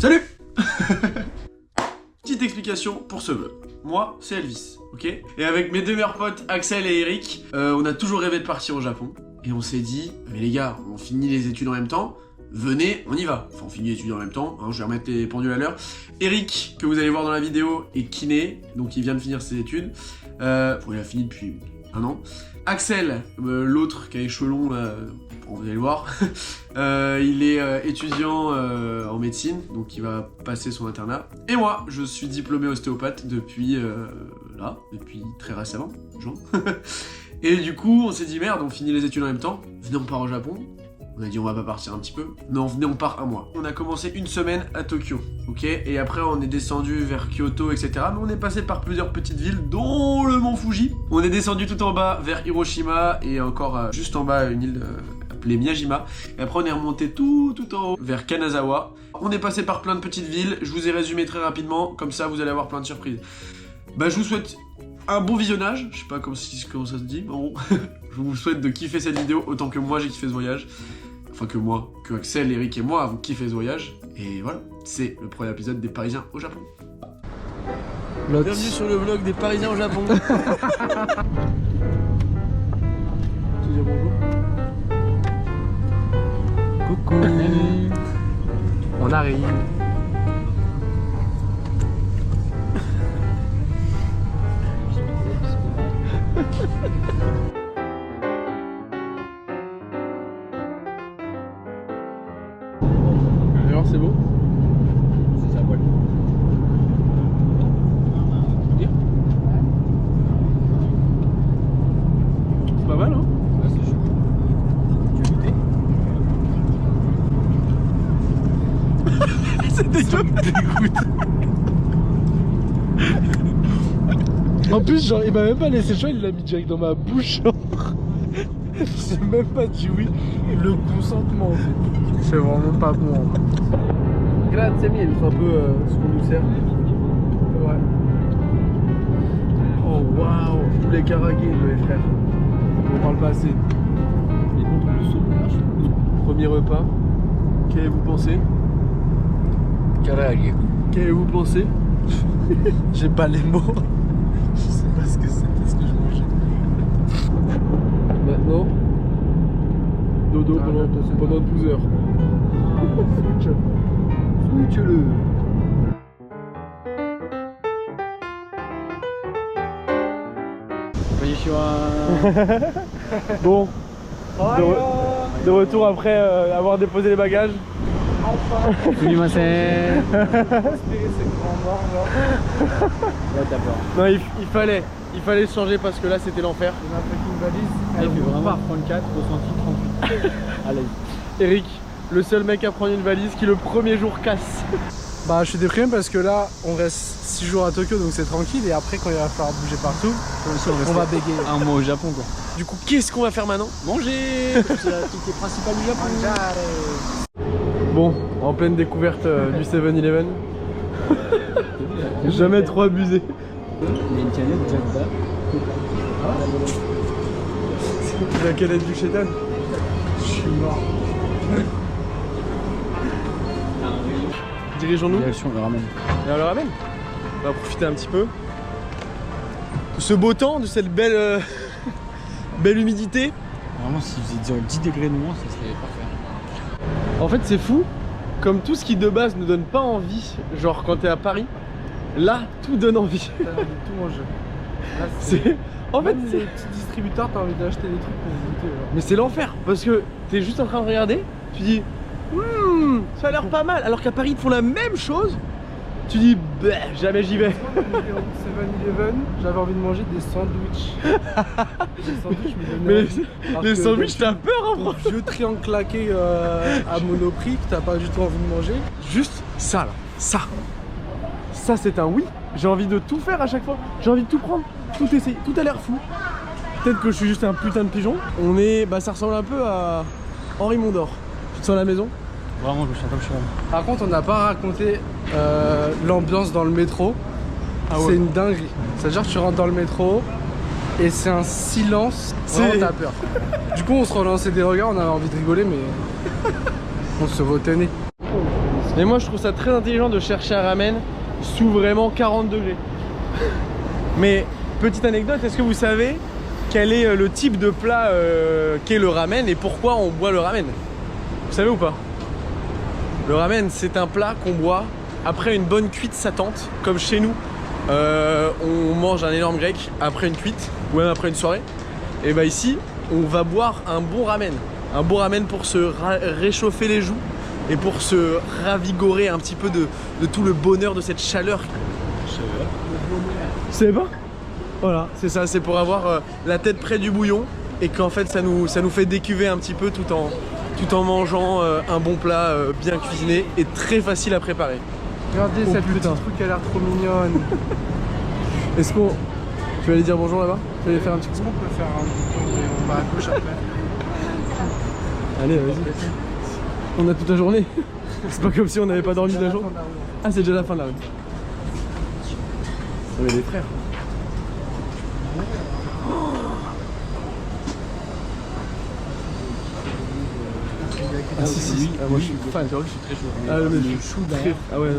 Salut. Petite explication pour ce vlog. Moi, c'est Elvis, ok? Et avec mes deux meilleurs potes, Axel et Eric, on a toujours rêvé de partir au Japon. Et on s'est dit, mais les gars, on finit les études en même temps, venez, on y va. Enfin, on finit les études en même temps, hein, je vais remettre les pendules à l'heure. Eric, que vous allez voir dans la vidéo, est kiné, donc il vient de finir ses études. Il a fini depuis un an. Axel, l'autre qui a les cheveux longs, vous allez le voir, il est étudiant en médecine, donc il va passer son internat. Et moi, je suis diplômé ostéopathe depuis très récemment, genre. Et du coup, on s'est dit merde, on finit les études en même temps, venez on part au Japon. On a dit on va pas partir un petit peu. Non, venez on part un mois. On a commencé une semaine à Tokyo, ok? Et après on est descendu vers Kyoto, etc. Mais on est passé par plusieurs petites villes, dont le mont Fuji. On est descendu tout en bas vers Hiroshima et encore juste en bas une île appelée Miyajima. Et après on est remonté tout en haut vers Kanazawa. On est passé par plein de petites villes. Je vous ai résumé très rapidement, comme ça vous allez avoir plein de surprises. Bah je vous souhaite un bon visionnage. Je sais pas comment ça se dit, mais bon. Je vous souhaite de kiffer cette vidéo autant que moi j'ai kiffé ce voyage. Enfin que Axel, Eric et moi avons kiffé ce voyage. Et voilà, c'est le premier épisode des Parisiens au Japon. Bienvenue sur le vlog des Parisiens au Japon. Tu dis bonjour. Coucou. On arrive. Alors c'est beau? C'est ça, poil. C'est pas mal, hein? Ouais, c'est chaud. Tu veux goûter? C'est dégueu. En plus, genre, il m'a même pas laissé le choix, il l'a mis direct dans ma bouche. Genre. J'ai même pas dit oui. Le consentement, en fait. C'est vraiment pas bon. Grazie mille, c'est un peu ce qu'on nous sert. Ouais. Oh waouh, tous les karagués, mes frères. On parle pas assez. Premier repas. Qu'avez-vous pensé? Karaage. Qu'avez-vous pensé? J'ai pas les mots. Je sais pas ce que c'était, ce que je mangeais. Maintenant, dodo pendant 12 heures. Switch-le. Bon, de retour après avoir déposé les bagages. Non, il fallait se changer parce que là c'était l'enfer. On a pris une valise. Elle fait vraiment 34, ressenti 38. Allez. Eric, le seul mec à prendre une valise qui le premier jour casse. Bah, je suis déprimé parce que là, on reste 6 jours à Tokyo, donc c'est tranquille. Et après, quand il va falloir bouger partout, on va bégayer. Un mois au Japon, quoi. Du coup, qu'est-ce qu'on va faire maintenant? Manger. C'est l'activité principale du Japon. Bon, en pleine découverte du 7-Eleven. Jamais trop abusé. Il y a une canette Jacba. La canette du Shetan. Je suis mort. Dirigeons-nous. Direction le ramen. Et on le ramène. On va profiter un petit peu de ce beau temps, de cette belle, belle humidité. Vraiment, s'il faisait 10 degrés de moins, ça serait parfait. En fait, c'est fou. Comme tout ce qui de base ne donne pas envie, genre quand t'es à Paris, là, tout donne envie. T'as envie de tout manger. Là, C'est... En fait, même les petits distributeurs, t'as envie d'acheter des trucs pour goûter. mais c'est l'enfer parce que t'es juste en train de regarder, tu dis ça a l'air pas mal, alors qu'à Paris ils te font la même chose, tu dis bah, jamais j'y vais. Au 7-Eleven, j'avais envie de manger des sandwichs. Des sandwichs, Mais les sandwichs t'as peur hein, Un vieux triangle claqué à Monoprix que t'as pas du tout envie de manger. juste ça là, ça c'est un oui. J'ai envie de tout faire à chaque fois, j'ai envie de tout prendre, tout essayer, tout a l'air fou. Peut-être que je suis juste un putain de pigeon. On est, bah ça ressemble un peu à Henri Mondor. Tu te sens à la maison? Vraiment, je me sens comme chez moi. Par contre, on n'a pas raconté l'ambiance dans le métro. Ah ouais. C'est une dinguerie. C'est-à-dire que tu rentres dans le métro et c'est un silence. Vraiment, t'as peur. Du coup, on se relançait des regards, on avait envie de rigoler, mais on se retenait. Mais moi je trouve ça très intelligent de chercher un ramen sous vraiment 40 degrés. Mais petite anecdote, est-ce que vous savez quel est le type de plat qu'est le ramen et pourquoi on boit le ramen? Vous savez ou pas? Le ramen, c'est un plat qu'on boit après une bonne cuite sattante, comme chez nous. On mange un énorme grec après une cuite ou même après une soirée. Et bah ici, on va boire un bon ramen. Un bon ramen pour se réchauffer les joues et pour se ravigorer un petit peu de tout le bonheur de cette chaleur. Vous savez pas? Voilà, c'est ça, c'est pour avoir la tête près du bouillon et qu'en fait ça nous fait décuver un petit peu tout en mangeant un bon plat bien cuisiné et très facile à préparer. Regardez cette petite truc, elle a l'air trop mignonne. Est-ce qu'on... Tu vas aller dire bonjour là-bas? Tu vas aller faire un petit coup? Est-ce qu'on peut faire un bouton et on va à gauche après? Allez, vas-y. On a toute la journée. C'est pas comme si on n'avait pas dormi de la journée. Ah, c'est déjà la fin de la route. On est des frères. Ah si. Ah, moi je suis fan, tu vois, je suis très chaud. Ah mais je suis chaud derrière. Ah ouais.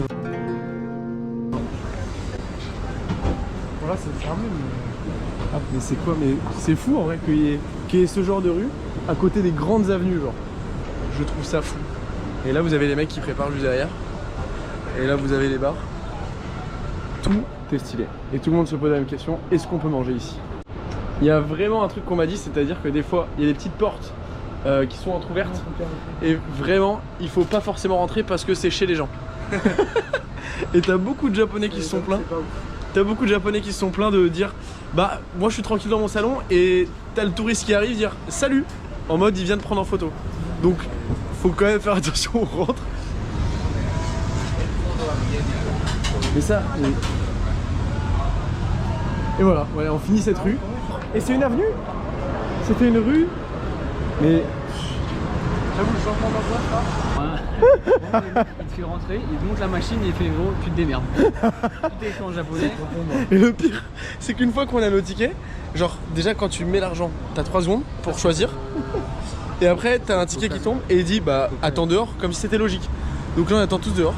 Voilà, c'est fermé mais... Ah, mais c'est quoi? Mais c'est fou en vrai qu'il y ait ce genre de rue à côté des grandes avenues, genre. Je trouve ça fou. Et là vous avez les mecs qui préparent juste derrière. Et là vous avez les bars. Tout est stylé. Et tout le monde se pose la même question, est-ce qu'on peut manger ici? Il y a vraiment un truc qu'on m'a dit, c'est-à-dire que des fois il y a des petites portes qui sont entrouvertes. Et vraiment, il faut pas forcément rentrer parce que c'est chez les gens. Et t'as beaucoup de Japonais qui se sont plaints. T'as beaucoup de Japonais qui se sont plaints de dire bah moi je suis tranquille dans mon salon et t'as le touriste qui arrive dire salut en mode il vient de prendre en photo. Donc faut quand même faire attention on rentre. Et ça. Et voilà, on finit cette rue. Et c'est une avenue. C'était une rue. Mais J'avoue, le changement d'endroit, ça. Il te fait rentrer, il te monte la machine et il fait gros, tu te démerdes. Tout est en japonais. Et le pire, c'est qu'une fois qu'on a nos tickets, genre déjà quand tu mets l'argent, t'as 3 secondes pour choisir. Et après t'as un ticket qui tombe et il dit bah attends dehors comme si c'était logique. Donc là on attend tous dehors.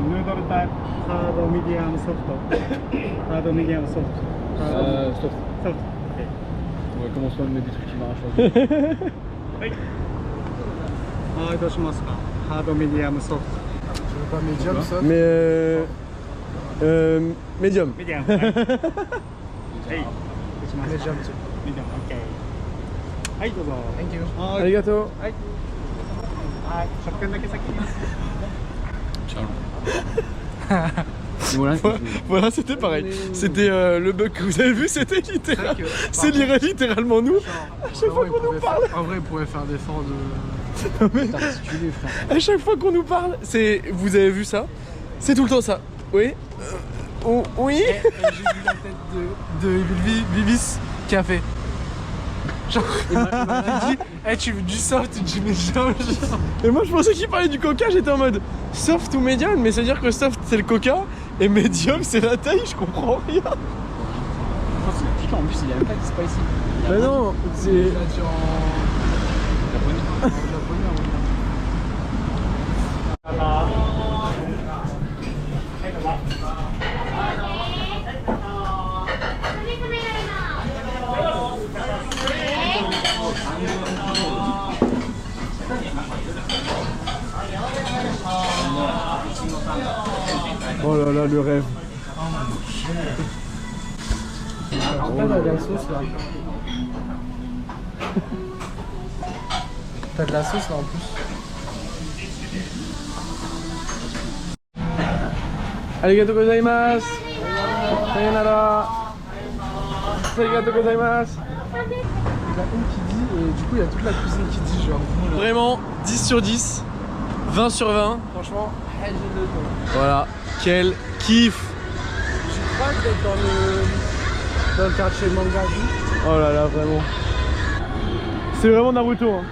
Noodle type, hard, medium, soft. Hard, medium, soft. Stop. Soft. On va commencer à me mettre des trucs qui m'arrachent. Hard, しますか? Hard, medium, soft. Tu veux pas médium, ça? Mais médium. Medium. はい。はい。しますか? Médium, tu Medium, OK. はいどうぞ。 Thank you. はい。 Arigato. はい。はい。100円だけ先に。 Voilà, Voilà, c'était pareil. C'était le bug que vous avez vu, c'était littéral. C'est littéralement nous. À chaque fois qu'on nous parle. En vrai, il pourrait faire d'efforts de... articulé, frère. À chaque fois qu'on nous parle, c'est. Vous avez vu ça? C'est tout le temps ça. Oui. Oh, oui. J'ai vu la tête de Bibis qui a fait... Genre, il m'a dit, hey, tu veux du soft ou du médium? Et moi je pensais qu'il parlait du coca, j'étais en mode soft ou médium, mais c'est à dire que soft c'est le coca et médium c'est la taille, je comprends rien. Je pense que le piquant en plus il a même pas dit spicy. Bah non, c'est. Il a dit en Japonais. japonais, on va dire. Oh là là, le rêve. En fait, t'as de la sauce là. T'as de la sauce là en plus. Arigato gozaimasu. Sayonara. Arigato gozaimasu. Il y a une qui dit, et du coup, il y a toute la cuisine qui dit genre. Vraiment 10 sur 10, 20 sur 20. Franchement, hey, j'ai le temps. Voilà, quel kiff. Je crois d'être dans le quartier Mangaji. Oh là là, vraiment. C'est vraiment Naruto. Hein.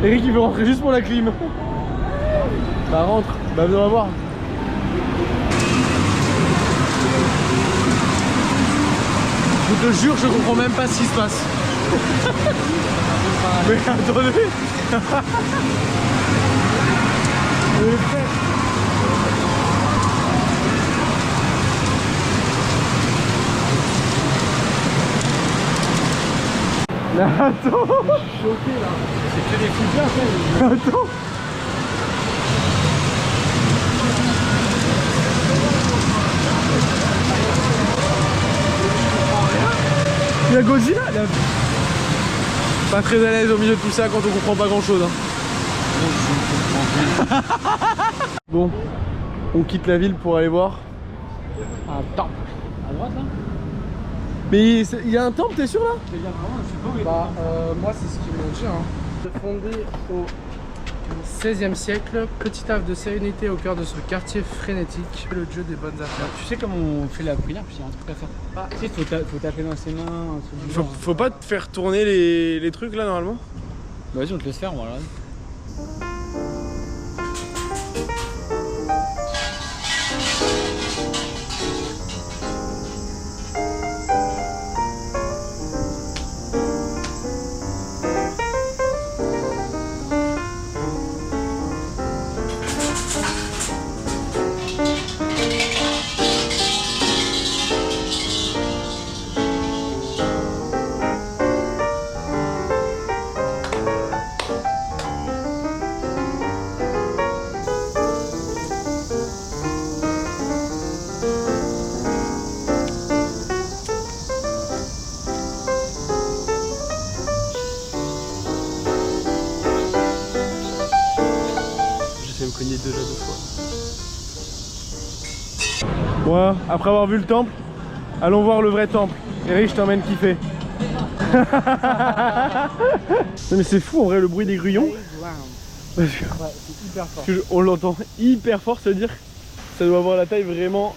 Eric il veut rentrer juste pour la clim. Bah rentre, bah on va voir. Je te jure, je comprends même pas ce qui se passe. Mais attendez. Mais frère. Là, attends. Je suis choqué là. C'est que des fous là. Attends. Il y a Godzilla là. Pas très à l'aise au milieu de tout ça quand on comprend pas grand chose. Hein. Bon, on quitte la ville pour aller voir. Un temple. À droite là. Mais il y a un temple, t'es sûr là? Bah, moi, c'est ce qu'ils m'ont dit. Hein. Fondé au XVIe siècle, petit havre de sérénité au cœur de ce quartier frénétique, le dieu des bonnes affaires. Tu sais comment on fait la prière, puis il y a un truc à faire. Tu sais, faut taper dans ses mains, un truc du genre. Faut pas te faire tourner les trucs là normalement? Bah, vas-y, on te laisse faire, voilà. Déjà 2 fois. Ouais, après avoir vu le temple, allons voir le vrai temple. Eric, je t'emmène kiffer. Non mais c'est fou en vrai le bruit des grillons. Ouais, c'est hyper fort. On l'entend hyper fort, ça veut dire que ça doit avoir la taille vraiment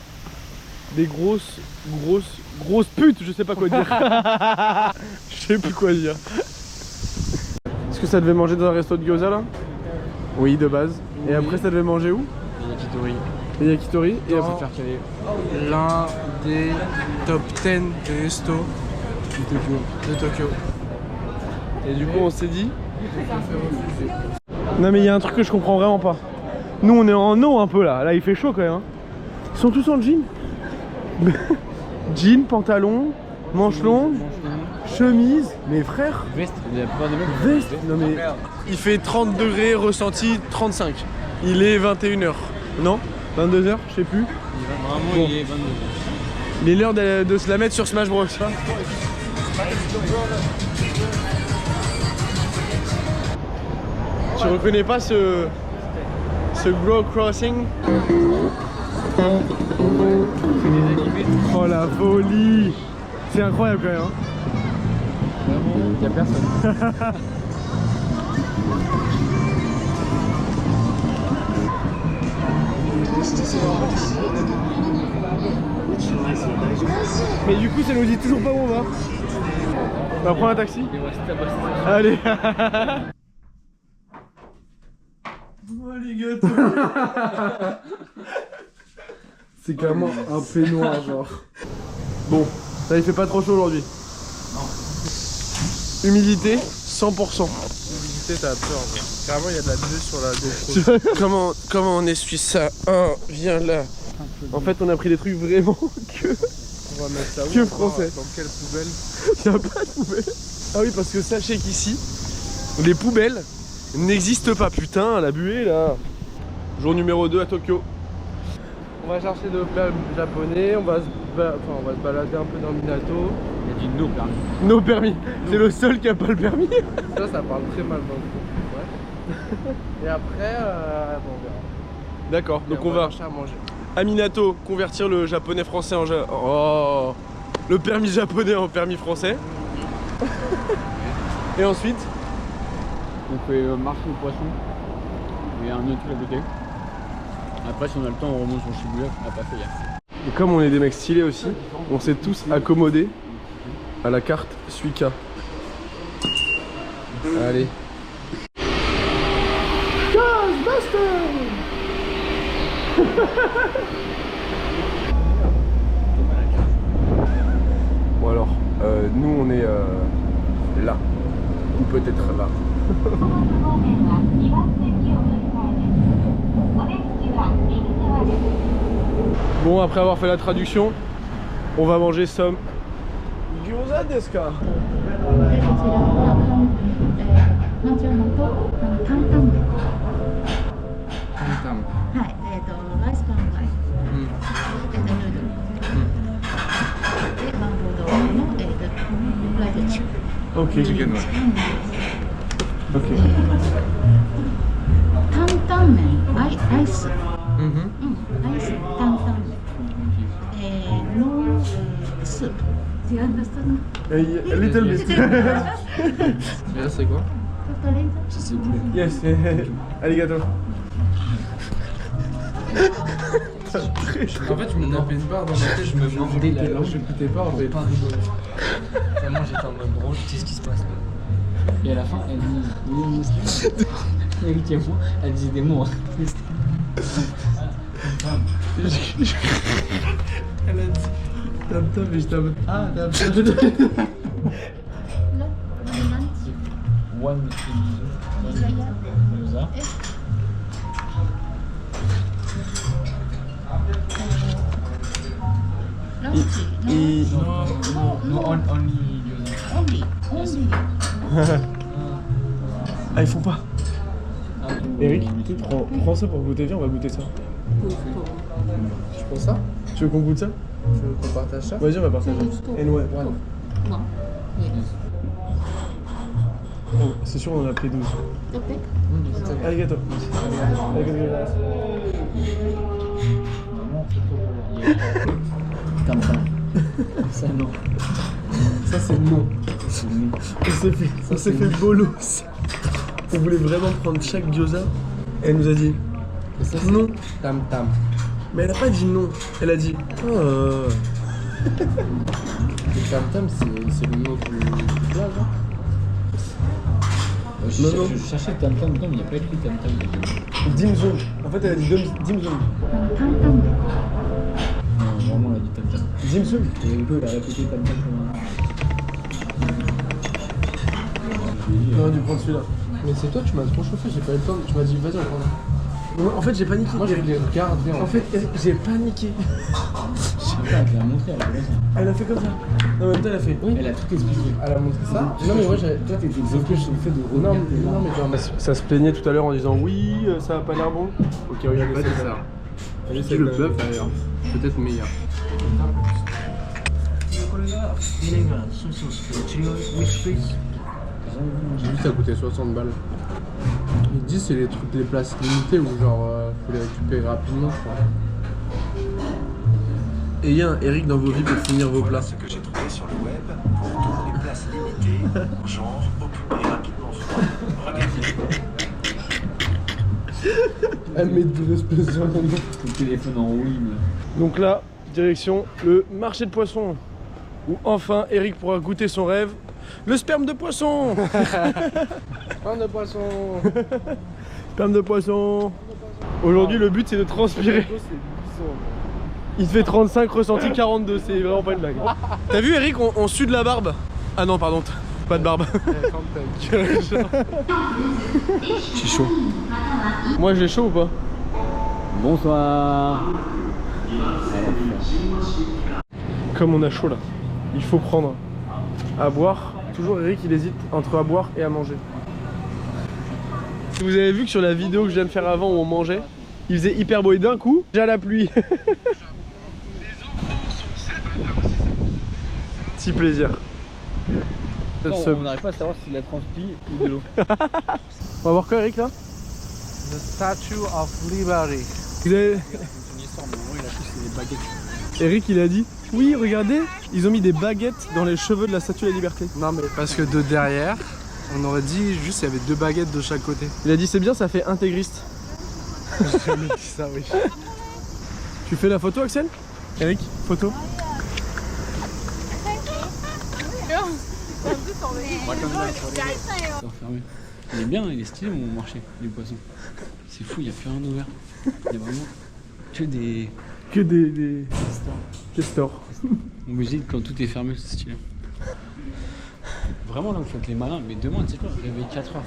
des grosses putes, je sais pas quoi dire. Je sais plus quoi dire. Est-ce que ça devait manger dans un resto de gyoza là? Oui, de base. Et après ça devait manger où? Yakitori. Les yakitori. Et après faire caler. L'un des top 10 des restos de Tokyo. Et du coup on s'est dit... Non mais il y a un truc que je comprends vraiment pas. Nous on est en eau un peu là, là il fait chaud quand même. Hein. Ils sont tous en jean. Jean, pantalon, manches longues, chemise, mes frères. Veste, il y a pas de mecs. Veste. Non mais... Il fait 30 degrés, ressenti 35. Il est 21h. Non 22h, je sais plus. Vraiment, Bon. il est 22. Il est l'heure de se la mettre sur Smash Bros. Tu reconnais pas ce Grow Crossing? Oh la folie! C'est incroyable quand même. Hein. Vraiment, il y a personne. Mais du coup ça nous dit toujours pas où on va. On va prendre un taxi? Allez. Oh les gâteaux. C'est carrément un peignoir genre. Bon, ça il fait pas trop chaud aujourd'hui. Humidité 100%. Humidité, t'as peur. Carrément, il y a de la buée sur la GoPro. Comment on essuie ça? Oh, viens là. En fait on a pris des trucs vraiment que On va mettre ça où? Que français. Dans quelle poubelle? il n'y a pas de poubelle. Ah oui parce que sachez qu'ici les poubelles n'existent pas. Putain la buée là. Jour numéro 2 à Tokyo. On va chercher de plats japonais, on va se balader un peu dans Minato. Il y a du no permis. No permis, c'est le seul qui a pas le permis. Ça parle très mal dans le coup. Ouais. Et après, bon, on verra. D'accord, Et donc on va chercher à manger. à Minato convertir le japonais français en le permis japonais en permis français. Et ensuite, On fait marcher au poisson. Il y a un autre truc à côté. Après, si on a le temps, on remonte sur Shibuya. On n'a pas fait hier. et comme on est des mecs stylés aussi, on s'est tous accommodés à la carte Suica. Allez. Bon alors, Nous, on est là. Ou peut-être là. Bon, après avoir fait la traduction, on va manger some gyoza desu ka? でこちらは、まんじゅうのと担々麺。はい、ライスパンライス。ヌードル。で、麻婆豆腐のフライドチキン。 Ok. Chicken, ouais. Ok. 担々麺、アイス。アイス、担々麺。ノースープ。Do you understand? A little bit. Et là, c'est quoi? C'est poulet. Yes. Arigato. En fait, je me tapais une barre dans ma tête, je me mordais la langue. Je n'écoutais pas, en fait. Pas rigoler. Vraiment, j'étais en mode gros, tu sais ce qui se passe là. Et à la fin, elle dit. Eric et moi, elle disait des mots. Elle a dit tam-tam, mais je t'aime. Ah, tam-tam. One gyoza. No, only gyoza. Ah, ils font pas. Eric, prends ça pour goûter. Viens, on va goûter ça. Tu prends ça? Tu veux qu'on goûte ça? Tu veux qu'on partage ça? Vas-y, on va partager. And ouais. Oh, c'est sûr, on en a pris 12. Arigato. Ça non. Ça, c'est non. On s'est fait bolos. On voulait vraiment prendre chaque gyoza. Elle nous a dit non. Tam tam. Mais elle a pas dit non. Elle a dit Le tam tam, c'est le mot du plat, genre? Non. Je cherchais tam tam, il n'y a pas écrit tam tam. dim sum. En fait, elle a dit dim sum. Tam Non, vraiment, elle a dit tam tam. Dim sum. Et on peut la répéter tam tam comme un. On aurait dû prendre celui-là. Mais c'est toi, tu m'as trop chauffé, j'ai pas eu le temps. Tu m'as dit, vas-y, on prend un. Non, en fait, j'ai paniqué. Moi, je voulais regarder. En fait, j'ai paniqué. Je sais pas, elle l'a montré, elle a fait ça. Elle a fait comme ça. Non, en même temps, elle a fait. Oui, elle a tout expliqué. Elle a montré ça. Non, mais moi, toi, t'étais bloqué sur le fait de Non, regarder. mais quand même. Ça se plaignait tout à l'heure en disant oui, ça a pas l'air bon. Ok, regardez ça. C'est le bœuf d'ailleurs. Peut-être meilleur. J'ai vu ça coûtait 60 balles. Ils disent c'est les trucs, les places limitées où genre faut les récupérer rapidement, je crois. Et il y a un Eric dans vos vies pour finir vos plats. Ce que j'ai trouvé sur le web pour les places limitées, genre occupées rapidement froid. Regardez. Elle met de l'espèce sur mon nom. Le téléphone en rouille. Donc là, direction le marché de poissons. Où enfin Eric pourra goûter son rêve. Le sperme de poisson. Pain de poisson. Sperme de poisson. Aujourd'hui, le but c'est de transpirer. Il te fait 35, ressenti 42, c'est vraiment pas une blague. T'as vu Eric, on sue de la barbe. Ah non, pardon, pas de barbe. J'ai chaud. Moi j'ai chaud ou pas? Bonsoir. Comme on a chaud là, il faut prendre à boire. Toujours Eric il hésite entre à boire et à manger. Vous avez vu que sur la vidéo que je viens de faire avant où on mangeait, il faisait hyper beau et d'un coup, déjà la pluie. Petit plaisir. On n'arrive pas à savoir si la transpi ou de l'eau. On va voir quoi Eric là? The Statue of Liberty. Vous avez... Son histoire, mais en vrai, il a plus c'est des baguettes. Eric il a dit oui regardez, ils ont mis des baguettes dans les cheveux de la Statue de la Liberté. Non mais parce que de derrière, on aurait dit juste il y avait 2 baguettes de chaque côté. Il a dit c'est bien, ça fait intégriste. J'ai jamais dit ça, oui. Tu fais la photo Axel? Eric, photo. Il est bien, il est stylé mon marché du poisson. C'est fou, il n'y a plus rien d'ouvert. Il y a vraiment que des Que des stores. Au musée, quand tout est fermé, c'est stylé. Vraiment, là, vous faites les malins, mais demain, tu sais quoi, réveille 4h, frère.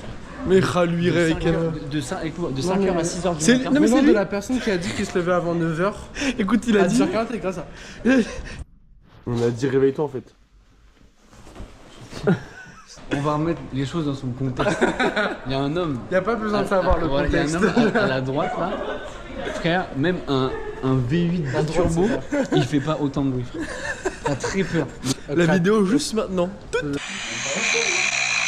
Mais lui réveille quelle heure? De 5h à 6h du C'est matin. non mais c'est de de la... la personne qui a dit qu'il se levait avant 9h. Écoute, il a dit. Grâce à... On a dit réveille-toi en fait. On va remettre les choses dans son contexte. Il y a un homme. Il n'y a pas besoin de savoir le Voilà, contexte. il y a un homme à la droite là. Frère, même un V8 turbo, il fait pas autant de bruit, frère. T'as très peur. La vidéo juste maintenant.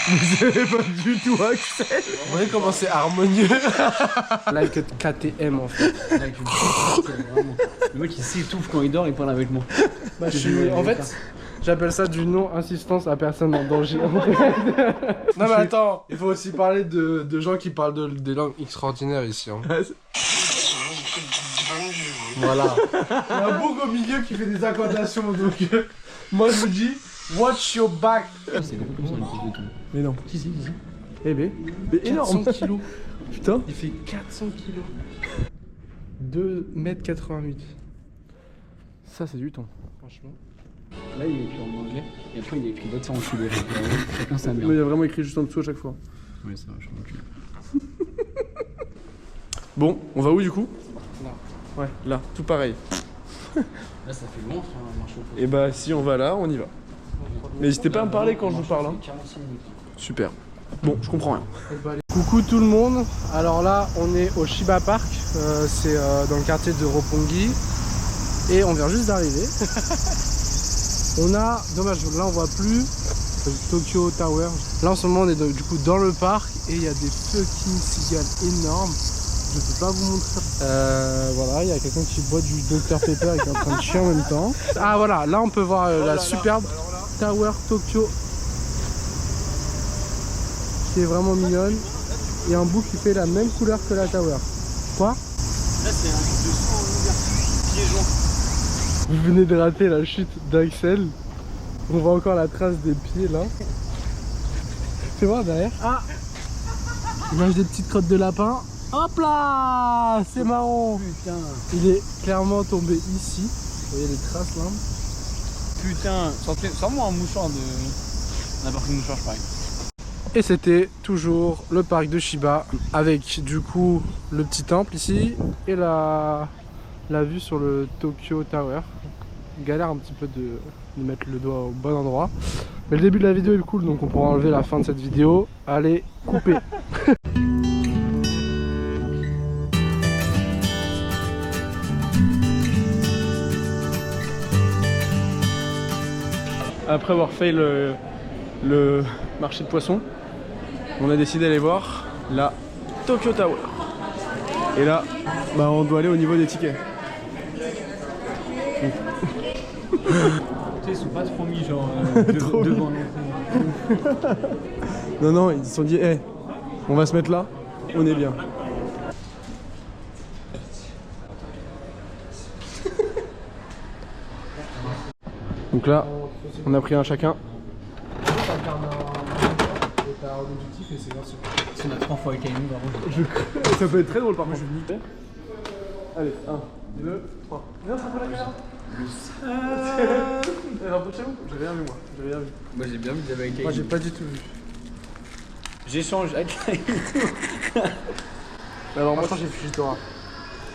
Vous avez pas du tout Axel. Vous voyez comment c'est harmonieux. Like KTM en fait. Vraiment. Le mec il s'étouffe quand il dort, il parle avec moi. Bah, en fait, j'appelle ça du non-assistance à personne en danger. Non mais attends, il faut aussi parler de gens qui parlent des langues extraordinaires ici. Hein. Voilà. Il y a un bouc au milieu qui fait des incantations, donc moi je vous dis, watch your back. C'est beaucoup plus un de tout. Mais non. Si, si, si. Eh ben, mais énorme. 400 kilos. Putain. Il fait 400 kilos. 2,88 m. Ça c'est du temps. Franchement. Là il est écrit en anglais, et après il est écrit d'autres en enculé. Chacun sa Mais merde. il y a vraiment écrit juste en dessous à chaque fois. Oui, ça va, je suis enculé. Bon, on va où du coup? Là. Ouais, là, tout pareil. Là ça fait loin, frère, marche au pot. Et bah si on va là, on y va. Mais n'hésitez pas à me parler quand je vous parle. Hein. 45 minutes. Super. Bon, je comprends rien. Coucou tout le monde. Alors là, on est au Shiba Park. C'est dans le quartier de Roppongi. Et on vient juste d'arriver. On a, dommage, là on voit plus Tokyo Tower. Là en ce moment on est du coup dans le parc et il y a des fucking cigales énormes. Je peux pas vous montrer. Voilà, il y a quelqu'un qui boit du Dr Pepper et qui est en train de chier en même temps. Ah voilà, là on peut voir la superbe Tower Tokyo qui est vraiment mignonne. Et un bout qui fait la même couleur que la Tower. Quoi? Là c'est un truc de saut en ouverture, pieds joints. Vous venez de rater la chute d'Axel. On voit encore la trace des pieds là. Fais voir derrière. Ah, il mange des petites crottes de lapin. Hop là, c'est marrant. Putain. Il est clairement tombé ici. Vous voyez les traces là. Putain, sors-moi un mouchoir de... N'importe quel mouchoir, pareil. Et c'était toujours le parc de Shiba avec du coup le petit temple ici et la vue sur le Tokyo Tower. Galère un petit peu de mettre le doigt au bon endroit. Mais le début de la vidéo est cool, donc on pourra enlever la fin de cette vidéo. Allez, couper. Après avoir fait le marché de poissons, on a décidé d'aller voir la Tokyo Tower. Et là, bah on doit aller au niveau des tickets. Ils sont pas trop mis genre devant nous. Non, non, ils se sont dit, hey, on va se mettre là, on est bien. Donc là, on a pris un chacun. On a 3 fois avec Aïnou, par contre. Ça peut être très drôle par contre. Allez, 1, 2, 3. Viens, ça fait la caméra. Rapprochez-vous. J'ai rien vu moi. J'ai rien vu. Moi j'ai bien vu qu'il y avait avec Aïnou. Moi j'ai pas du tout vu. J'échange avec Aïnou. Alors moi j'ai Fujitora.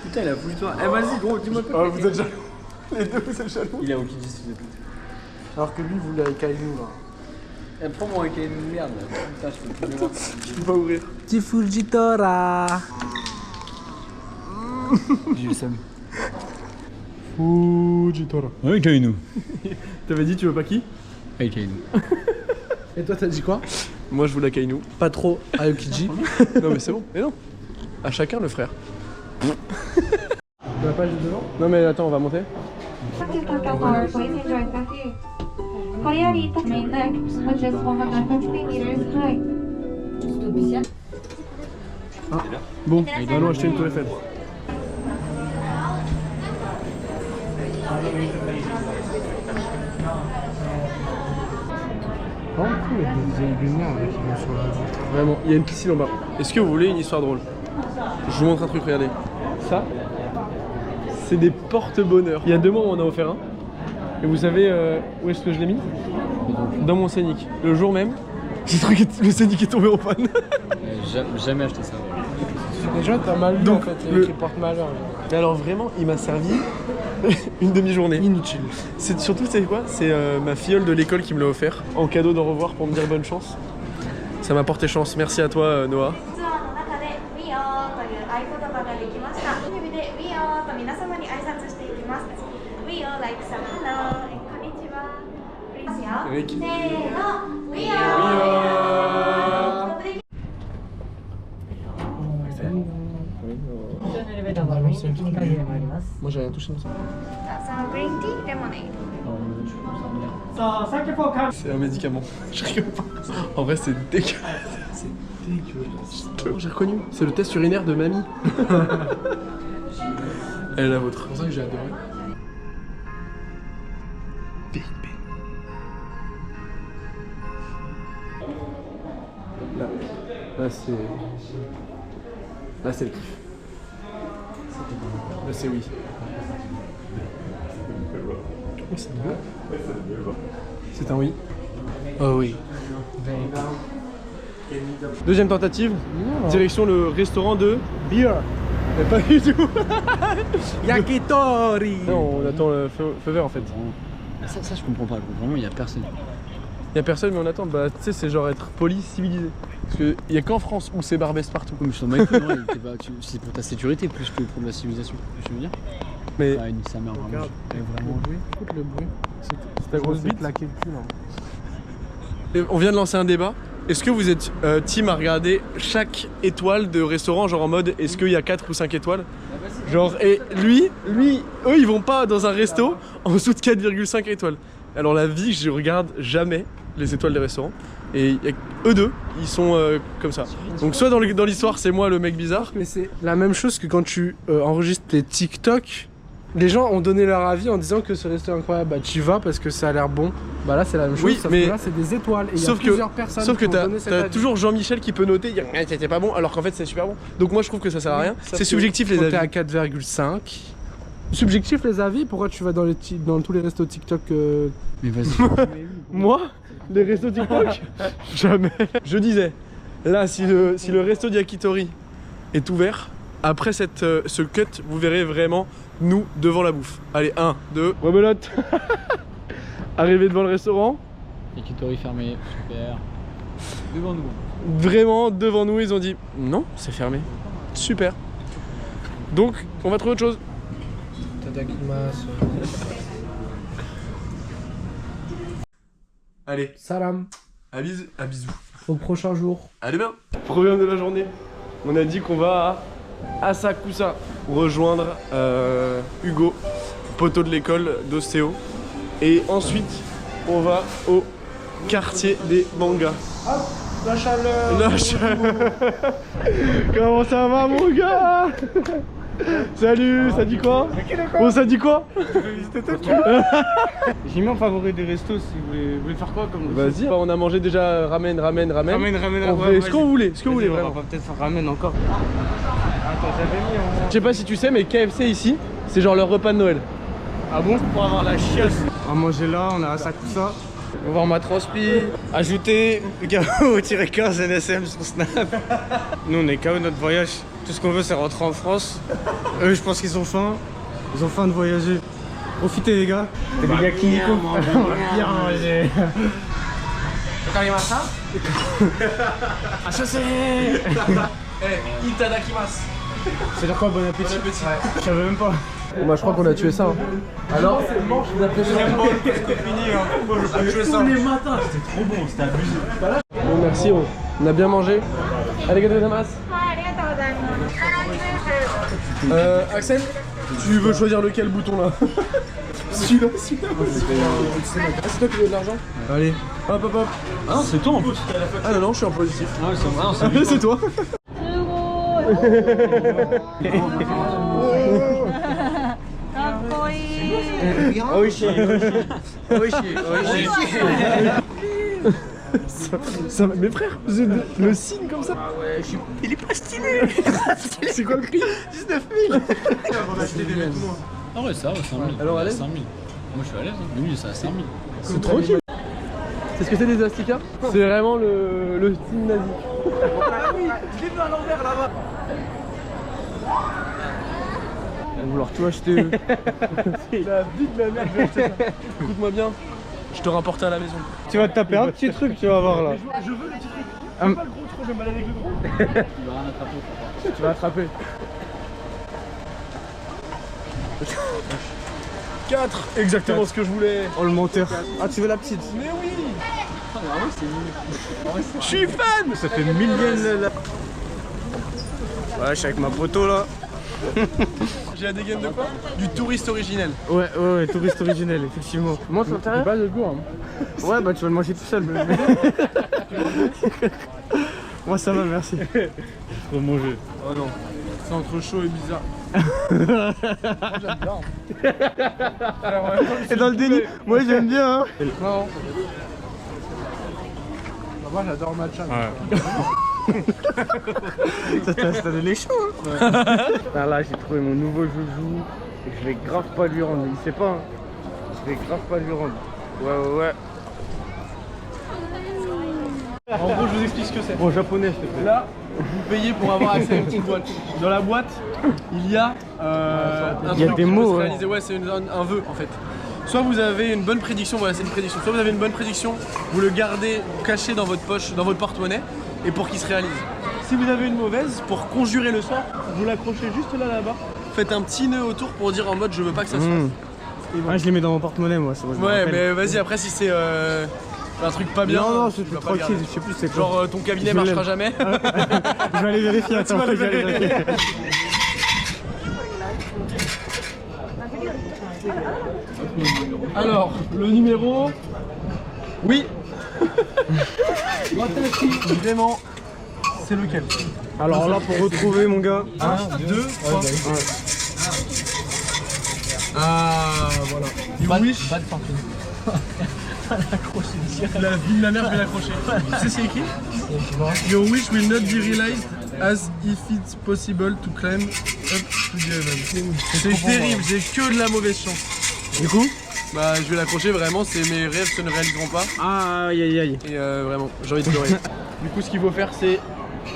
Putain, il a voulu toi. Eh vas-y gros, dis-moi Ah, vous êtes jaloux. Les deux vous êtes jaloux. Il a aucune discipline. Alors que lui vous voulez avec Aïnou là. Eh, prends-moi avec Aïnou de merde là. Putain, je peux plus le voir. Je peux pas ouvrir. Petit Fujitora. J'ai le seum. Fujitora. Avec Aïnou. T'avais dit tu veux pas qui? Avec Aïnou. Et toi t'as dit quoi? Moi je voulais Kainu. Pas trop Aokiji. Non mais c'est bon. Mais non. À chacun le frère. La page de devant? Non mais attends, on va monter. Tower, please enjoy. Thank you. Koreari touch main deck, which is 150 meters high. Ah, bon, allons acheter une tour Eiffel. Vraiment, il y a une piscine en bas. Est-ce que vous voulez une histoire drôle? Je vous montre un truc, regardez. Ça, c'est des porte-bonheur. Il y a 2 mois, on en a offert un. Et vous savez où est-ce que je l'ai mis? Dans mon Scénic. Le jour même, j'ai trouvé que le Scénic est tombé en panne. Jamais acheté ça. Déjà, t'as mal lu en Donc, fait, et qui porte malheur. Et alors vraiment, il m'a servi une demi-journée. Inutile. C'est surtout, c'est quoi? C'est ma filleule de l'école qui me l'a offert en cadeau d'au revoir pour me dire bonne chance. Ça m'a porté chance. Merci à toi, Noah. ツアーの中で We are という合言葉ができました。テレビで We are と皆様に挨拶していきます。We are like Hello こんにちは。いきますよ。せーの We are。 Moi j'ai rien touché dans ça. さあ、グリーンティー、レモネード。 So, thank you for coming. C'est un médicament. Je rigole pas. En vrai, c'est dégueulasse. C'est dégueulasse. J'ai reconnu. C'est le test urinaire de mamie. Elle est la vôtre. C'est pour ça que j'ai adoré. Là c'est. Là c'est le kiff. Là c'est oui. Oh, c'est beau. C'est un oui. Oh oui. Deuxième tentative. Direction le restaurant de Beer. mais pas du tout. Yakitori. Non, on attend le feu vert en fait. Ça je comprends pas. Vraiment, il y a personne. Y a personne mais on attend. Bah tu sais c'est genre être poli, civilisé. Parce que y a qu'en France où c'est barbès partout. Comme je t'en bats les couilles, c'est pour ta sécurité plus que pour la civilisation. Tu veux dire? Mais Ah, sa mère vraiment. Regarde. Elle est vraiment. Écoute le bruit. c'est ta grosse bite. Claquer le cul là. Et on vient de lancer un débat. Est-ce que vous êtes team à regarder chaque étoile de restaurant, genre en mode est-ce qu'il y a 4 ou 5 étoiles? Genre, et lui, eux ils vont pas dans un resto en dessous de 4,5 étoiles. Alors la vie, je regarde jamais les étoiles des restaurants. Et y a eux deux, ils sont comme ça. Donc soit dans l'histoire c'est moi le mec bizarre. Mais c'est la même chose que quand tu enregistres tes TikTok. Les gens ont donné leur avis en disant que ce resto est incroyable. Bah tu vas parce que ça a l'air bon. Bah là c'est la même chose. Oui, sauf mais que là c'est des étoiles. Et il y a sauf que- plusieurs personnes Sauf que qui ont donné cet t'as avis. toujours Jean-Michel qui peut noter, dire ah, c'était pas bon alors qu'en fait c'est super bon. Donc moi je trouve que ça sert à rien. Sauf C'est que subjectif les quand avis. t'es à 4,5. Subjectif les avis, pourquoi tu vas dans tous les restos TikTok Mais vas-y. Moi, les restos TikTok jamais. Je disais, là, si le resto de Yakitori est ouvert, après ce cut, vous verrez vraiment nous devant la bouffe. Allez, 1, 2, rebelote. Arrivé devant le restaurant, Yakitori fermé, super. Devant nous. vraiment devant nous, ils ont dit non, c'est fermé. Super. Donc, on va trouver autre chose. Tadakimasu. Allez, Salam. à bisous. Au prochain jour. Allez bien. Programme de la journée. On a dit qu'on va à Asakusa rejoindre Hugo, poteau de l'école d'ostéo. Et ensuite, on va au quartier des mangas. La chaleur. La chaleur. Comment ça va mon gars? Salut, ça dit quoi? Oh, ça dit quoi? J'ai mis en favori des restos si vous voulez faire quoi comme. Vas-y, on a mangé déjà ramen. Ramen, On fait ce qu'on voulait, On vraiment. va peut-être faire ramen encore. Attends, j'avais mis en. Je sais pas si tu sais, mais KFC ici, c'est genre leur repas de Noël. Ah bon? Pour avoir la chiasse. On va manger là, on a à Asakusa. On va voir ma transpi. Ajoutez KO-15 NSM sur Snap. Nous on est KO notre voyage. Tout ce qu'on veut c'est rentrer en France. Eux je pense qu'ils ont faim. Ils ont faim de voyager. Profitez les gars. T'as des yakiniku. On va bien manger. Itadakimasu. C'est dire quoi bon appétit? Je savais même pas. Bon bah je crois qu'on a tué ça. Hein. Alors Tous les matins, c'était trop bon, c'était abusé. bon merci, on a bien mangé. Arigatou gozaimasu. はい、ありがとうございます。 Axel, tu veux choisir lequel bouton là? Celui-là. C'est toi qui veux de l'argent? Allez, hop. Ah non, c'est toi en plus. Ah non, je suis en positif. Ah ouais, c'est C'est toi. Ça, mes frères, le signe comme ça. Ah ouais, il est pas stylé. C'est quoi le prix? 19 000. Ah ouais, ça va, 5 000. Alors, allez. 5 000. Moi je suis à l'aise, hein. Lui c'est à 5000. C'est tranquille. C'est ce que c'est des astikas? C'est vraiment le style nazi. Vive à l'envers là-bas. On va vouloir tout acheter. La vie de ma mère, je vais acheter ça. Écoute-moi bien, je te rapporte à la maison. Tu vas te taper un petit truc, tu vas voir là. Je veux le petit truc. Je veux pas le gros truc, je vais me balader avec le gros. Tu vas rien attraper. Tu vas attraper. 4, exactement ce que je voulais. Oh le menteur. Ah tu veux la petite? Mais oui. Ah ouais, c'est nul. Je suis fan. Ça fait 1000 yens là. Ouais, je suis avec ma poteau là. J'ai la dégaine de quoi? Du touriste originel. Ouais, touriste originel, effectivement. Montre l'intérieur. Pas de goût, hein. Ouais, bah tu vas le manger tout seul. Moi ça va, merci. Je vais manger. Oh non, c'est entre chaud et bizarre. J'aime bien. Et dans le délit, moi j'aime bien hein. Non. Moi j'adore le matcha. Ça t'a donné chaud hein. Ah là j'ai trouvé mon nouveau joujou et je vais grave pas lui rendre, il sait pas hein. Je vais grave pas lui rendre. Ouais. En gros, je vous explique ce que c'est. Bon japonais s'il te plaît. Là, vous payez pour avoir accès à une petite boîte. Dans la boîte, il y a un Il y a truc des qui peut mots, se ouais. réaliser. Ouais, c'est un vœu en fait. Soit vous avez une bonne prédiction, voilà, c'est une prédiction. Soit vous avez une bonne prédiction, vous le gardez caché dans votre poche, dans votre porte-monnaie, et pour qu'il se réalise. Si vous avez une mauvaise, pour conjurer le sort, vous l'accrochez juste là-bas. Faites un petit nœud autour pour dire en mode je veux pas que ça se fasse. Ah je les mets dans mon porte-monnaie moi, ça va. Ouais, mais vas-y, après si c'est un truc pas bien. Non, tu c'était vas pas le tranquille, garder. je sais plus c'est quoi. Genre ton cabinet Je marchera l'aime. jamais. Je vais aller vérifier, attends, vas le je vais aller vérifier. Alors, le numéro. Oui. Vraiment, c'est lequel? Alors là pour retrouver mon gars. 1, 2, 3. Ah, voilà. You wish. Pas de fortune. La vie de ma mère, je vais l'accrocher. Tu sais c'est écrit? Your wish will not be realized as if it's possible to climb up to the heaven. C'est terrible, j'ai que de la mauvaise chance. Du coup? Bah, je vais l'accrocher vraiment, c'est mes rêves se ne réaliseront pas. Aïe. Et vraiment, j'ai envie de pleurer. Du coup, ce qu'il faut faire, c'est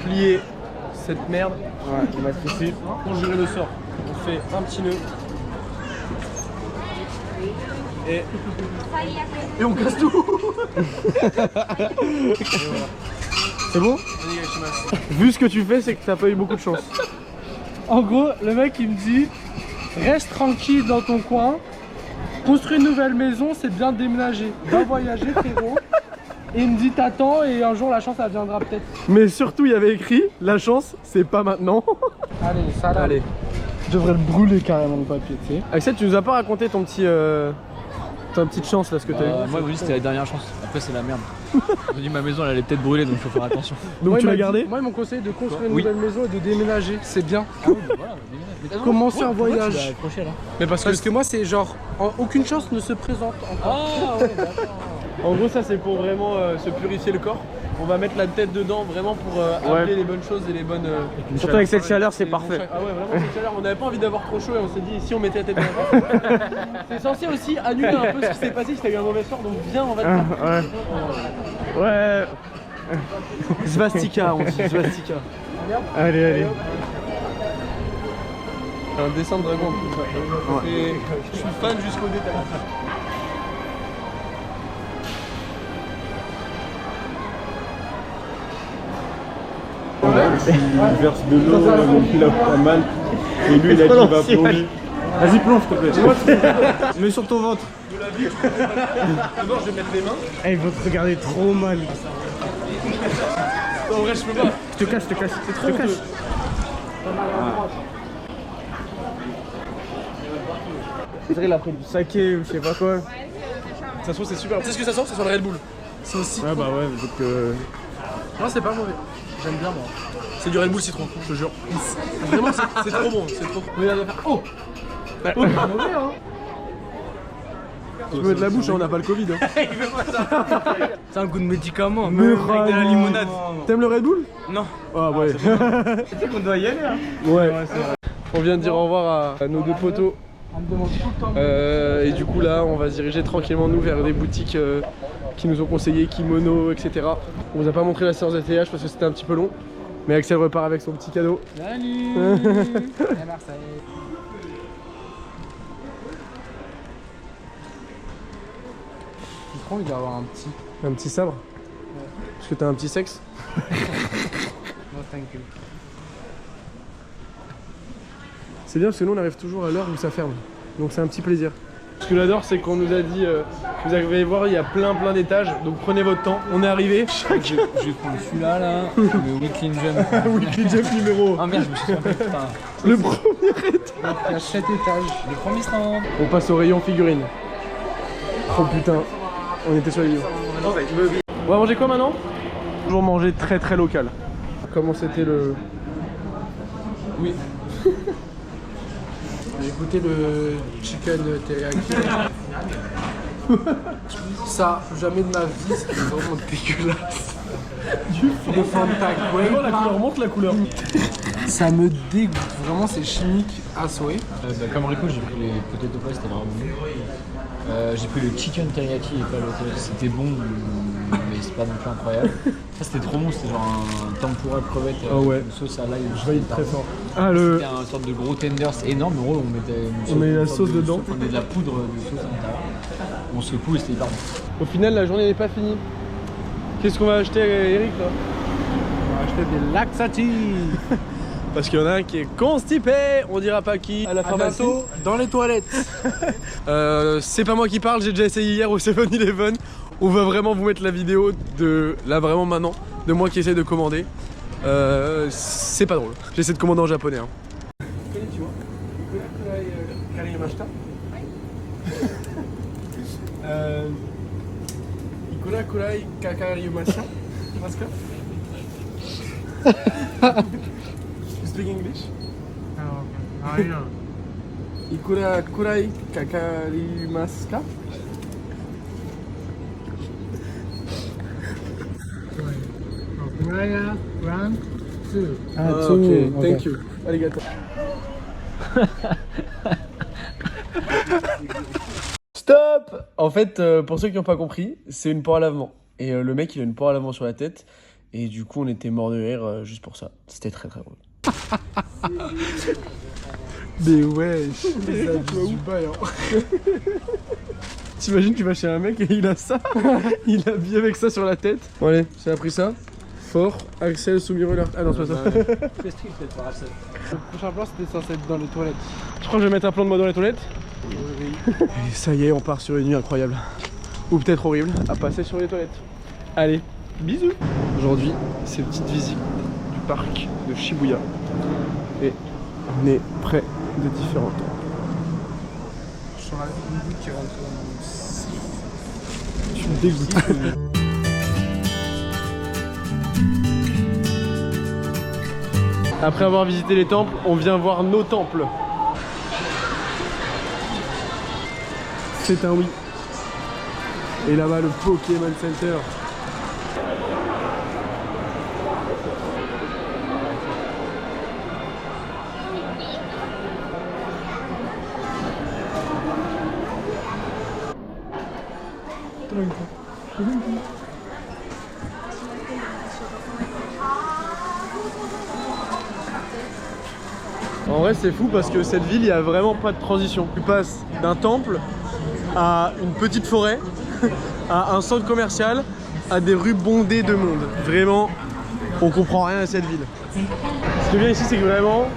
plier cette merde. Ouais, il va se ici. Conjurer le sort. On fait un petit nœud. Et on casse tout. C'est bon? Vu ce que tu fais, c'est que t'as pas eu beaucoup de chance. En gros, le mec il me dit reste tranquille dans ton coin, construis une nouvelle maison, c'est bien de déménager. Va voyager frérot. Et il me dit t'attends et un jour la chance elle viendra peut-être. Mais surtout, il y avait écrit la chance, c'est pas maintenant. Allez, ça là. Allez. Je devrais le brûler carrément le papier, tu sais. Axel, tu nous as pas raconté ton petit. Ta petite chance là, ce que t'as eu. Moi oui, c'était la dernière chance. Après c'est la merde. J'ai dit ma maison elle allait peut-être brûler donc faut faire attention. Donc Moi, tu il l'as m'a gardé? dit- Moi ils m'ont conseillé de construire une Oui. nouvelle maison et de déménager, c'est bien. Ah oui, bah voilà, mais attends, Commencer un pourquoi tu voyage. l'as accroché, là. Mais parce Parce que moi c'est genre aucune chance ne se présente encore. Ah ouais, d'accord. En gros, ça c'est pour vraiment se purifier le corps. On va mettre la tête dedans vraiment pour appeler les bonnes choses et les bonnes. Surtout avec cette chaleur, c'est les bons parfait. chakras. Ah ouais, vraiment cette chaleur. On n'avait pas envie d'avoir trop chaud et on s'est dit si on mettait la tête dedans. C'est censé aussi annuler un peu ce qui s'est passé si t'as eu un mauvais sort. Donc viens, on va te faire. Ouais. Svastika, on dit Svastika. Allez. Un dessin de dragon en plus. Et je suis fan jusqu'au détail. Il verse de l'eau, donc il a pas mal. Et lui, il a dit va plomber. Vas-y, plonge, s'il te plaît. Mets sur ton ventre. D'abord, je vais mettre les mains. Eh, ils vont te regarder trop mal. En vrai, je peux pas. Je te cache. C'est trop honteux. On dirait il a pris du saké ou je sais pas quoi. Ça se trouve, c'est super. Tu sais ce que ça sent? Ça sent le Red Bull. C'est aussi. Ouais, bah ouais, donc Non c'est pas mauvais. J'aime bien moi. C'est du Red Bull citron, je te jure. Vraiment, c'est trop bon. C'est trop. Regarde, faire. Oh! C'est pas mauvais hein. Tu peux mettre la bouche, hein, on n'a pas le Covid. Hein. c'est un goût de médicament. Mais avec de la limonade. T'aimes le Red Bull? Non. Ah ouais. Tu sais qu'on doit y aller hein. Ouais. On vient de dire au revoir à nos deux potos. On me demande tout le temps. Et du coup là on va se diriger tranquillement nous vers des boutiques qui nous ont conseillé kimono, etc. On vous a pas montré la séance d'atterrissage parce que c'était un petit peu long. Mais Axel repart avec son petit cadeau. Salut. À Marseille. Je crois qu'il doit avoir Un petit sabre. Parce que t'as un petit sexe. No thank you. C'est bien parce que nous on arrive toujours à l'heure où ça ferme. Donc c'est un petit plaisir. Ce que j'adore c'est qu'on nous a dit, vous allez voir il y a plein d'étages, donc prenez votre temps. On est arrivé. Je vais prendre celui-là là, le Weekly Jump. Weekly Jump numéro. Ah merde, je me suis trompé, putain. Le premier étage. Il y a 7 étages. Le premier stand. On passe au rayon figurines. Oh putain, on était sur les livres. On va manger quoi maintenant? Toujours manger très local. Comment c'était le... Oui. J'ai goûté le chicken teriyaki. Ça, jamais de ma vie, c'était vraiment dégueulasse. Le Fanta Grape. Oh, la couleur monte, la couleur. Ça me dégoûte, vraiment c'est chimique à souhait. Comme Rico, j'ai pris les potato fries, c'était vraiment bon. J'ai pris le chicken teriyaki et pas l'autre. C'était bon, mais c'est pas non plus incroyable. Ça c'était trop bon, c'était genre un tempura crevette avec une sauce à l'ail. Je valide très fort. Ah, c'était un sorte de gros tenders énorme, mais en gros on mettait la sauce dedans. On met de la poudre de sauce à l'intérieur. On secoue et c'était hyper bon. Au final la journée n'est pas finie. Qu'est-ce qu'on va acheter Eric là? On va acheter des laxatives. Parce qu'il y en a un qui est constipé, on dira pas qui. À la pharmacie. Dans les toilettes. C'est pas moi qui parle, j'ai déjà essayé hier au 7-Eleven. On va vraiment vous mettre la vidéo de là vraiment maintenant, de moi qui essaye de commander. C'est pas drôle. J'essaie de commander en japonais. Hein. Ikura kurai kakarimasu? You speak English? I know. Ikura kurai kakarimasu ka? One, two. Okay, thank you. Arigato. Stop! En fait, pour ceux qui n'ont pas compris, c'est une poire à lavement. Et le mec, il a une poire à lavement sur la tête. Et du coup, on était mort de rire juste pour ça. C'était très drôle. Mais ouais, c'est du bail. T'imagines, tu vas chez un mec et il a ça. Il a bien avec ça sur la tête. Bon allez, j'ai appris ça. Fort, Axel, Soumiro, ah non, c'est pas ça. C'est strict cette pour Axel. Le prochain plan c'était censé être dans les toilettes. Je crois que je vais mettre un plan de moi dans les toilettes. Oui. Et ça y est, on part sur une nuit incroyable. Ou peut-être horrible, à passer sur les toilettes. Allez, bisous. Aujourd'hui, c'est une petite visite du parc de Shibuya. Et on est près de différents temps. Je sens la vie qui rentre. Tu me dégoûtes. Après avoir visité les temples, on vient voir nos temples. C'est un oui. Et là-bas, le Pokémon Center. En vrai c'est fou parce que cette ville il n'y a vraiment pas de transition. Tu passes d'un temple à une petite forêt, à un centre commercial, à des rues bondées de monde. Vraiment, on comprend rien à cette ville. Ce qui est bien ici c'est que vraiment,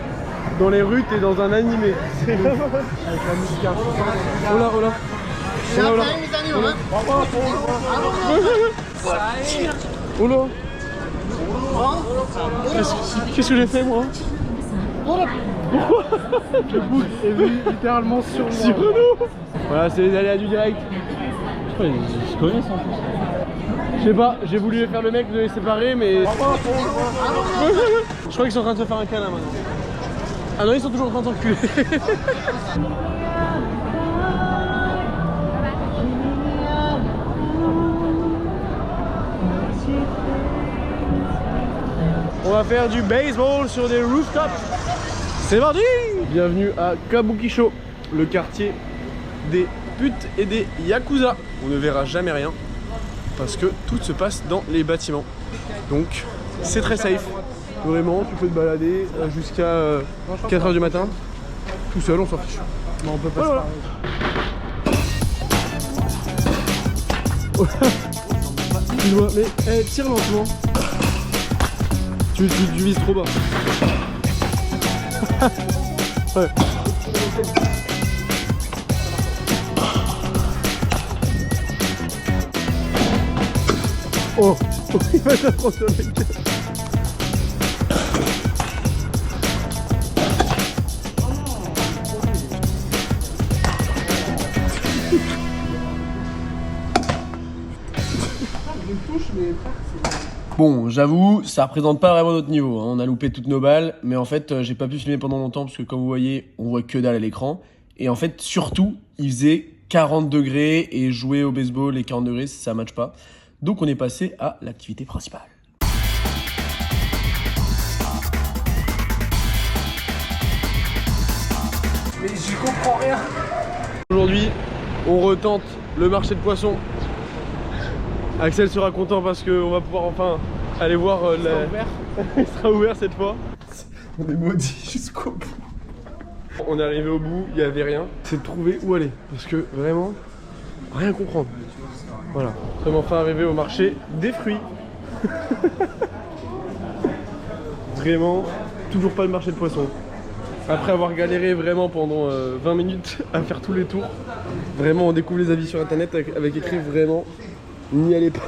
dans les rues t'es dans un animé. Avec la musique à fond. Oh là, oh là. Oh là, oh là. Oh là. Qu'est-ce que j'ai fait moi? Pourquoi? Le bout est venu littéralement sur moi. Sur nous. Voilà, c'est les aléas du direct. Je crois qu'ils se connaissent en plus. Je sais pas, j'ai voulu faire le mec de les séparer, mais... Je crois qu'ils sont en train de se faire un câlin maintenant. Ah non, ils sont toujours en train de s'enculer. On va faire du baseball sur des rooftops. C'est parti! Bienvenue à Kabukicho. le quartier des putes et des yakuza. On ne verra jamais rien parce que tout se passe dans les bâtiments. Donc c'est très safe. Vraiment, tu peux te balader jusqu'à 4h du matin. Tout seul, on s'en fiche. Non, on peut pas Voilà. Tu vois, mais tire lentement. Tu vises trop bas. Ouais. Oh, il va t'apprendre sur les gars. Bon, j'avoue, ça représente pas vraiment notre niveau, hein. On a loupé toutes nos balles, mais en fait, j'ai pas pu filmer pendant longtemps parce que comme vous voyez, on voit que dalle à l'écran. Et en fait, surtout, il faisait 40 degrés et jouer au baseball et 40 degrés, ça matche pas. Donc on est passé à l'activité principale. Mais j'y comprends rien. Aujourd'hui, on retente le marché de poissons. Axel sera content parce qu'on va pouvoir enfin aller voir il sera ouvert cette fois. On est maudits jusqu'au bout. On est arrivé au bout, il n'y avait rien. C'est de trouver où aller. Parce que vraiment, rien comprendre. Voilà. Nous sommes enfin arrivés au marché des fruits. Vraiment, toujours pas de marché de poissons. Après avoir galéré vraiment pendant 20 minutes à faire tous les tours, vraiment on découvre les avis sur internet avec écrit vraiment n'y allez pas.